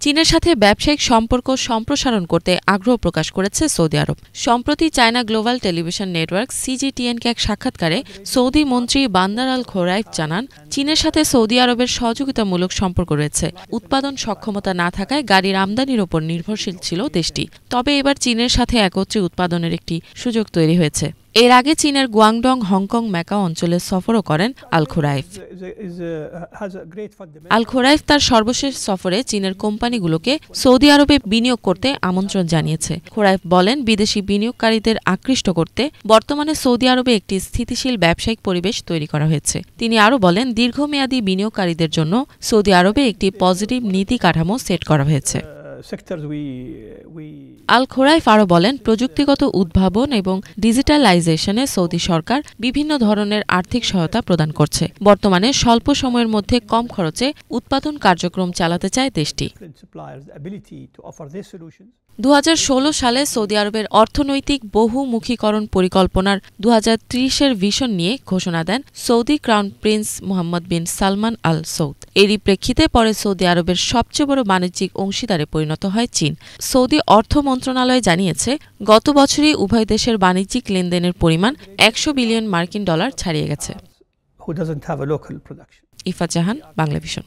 চীনের সাথে ব্যবসায়িক সম্পর্ক সম্প্রসারণ করতে আগ্রহ প্রকাশ করেছে সৌদি আরব। সম্প্রতি চায়না গ্লোবাল টেলিভিশন নেটওয়ার্ক সিজিটিএনকে এক সাক্ষাৎকারে সৌদি মন্ত্রী বান্দার আল খোরাইফ জানান, চীনের সাথে সৌদি আরবের সহযোগিতামূলক সম্পর্ক রয়েছে। উৎপাদন সক্ষমতা না থাকায় গাড়ির আমদানির ওপর নির্ভরশীল ছিল দেশটি। তবে এবার চীনের সাথে একত্রে উৎপাদনের একটি সুযোগ তৈরি হয়েছে। এর আগে চীনের গুয়াংডং, হংকং, ম্যাকাও অঞ্চলে সফরও করেন আল খোরাইফ। আল খোরাইফ তার সর্বশেষ সফরে চীনের কোম্পানিগুলোকে সৌদি আরবে বিনিয়োগ করতে আমন্ত্রণ জানিয়েছে। খোরাইফ বলেন, বিদেশি বিনিয়োগকারীদের আকৃষ্ট করতে বর্তমানে সৌদি আরবে একটি স্থিতিশীল ব্যবসায়িক পরিবেশ তৈরি করা হয়েছে। তিনি আরও বলেন, দীর্ঘমেয়াদী বিনিয়োগকারীদের জন্য সৌদি আরবে একটি পজিটিভ নীতি কাঠামো সেট করা হয়েছে। আল খোরাইফ আরও বলেন, প্রযুক্তিগত উদ্ভাবন এবং ডিজিটালাইজেশনে সৌদি সরকার বিভিন্ন ধরনের আর্থিক সহায়তা প্রদান করছে। বর্তমানে স্বল্প সময়ের মধ্যে কম খরচে উৎপাদন কার্যক্রম চালাতে চায় দেশটি। 2016 সালে সৌদি আরবের অর্থনৈতিক বহুমুখীকরণ পরিকল্পনার 2030-এর ভিশন নিয়ে ঘোষণা দেন সৌদি ক্রাউন প্রিন্স মোহাম্মদ বিন সালমান আল সৌদ। এরই প্রেক্ষিতে পরে সৌদি আরবের সবচেয়ে বড় বাণিজ্যিক অংশীদারে পরিণত হয় চীন। সৌদি অর্থ মন্ত্রণালয় জানিয়েছে, গত বছরই উভয় দেশের বাণিজ্যিক লেনদেনের পরিমাণ 100 বিলিয়ন মার্কিন ডলার ছাড়িয়ে গেছে। ইফাত জাহান, বাংলাভিশন।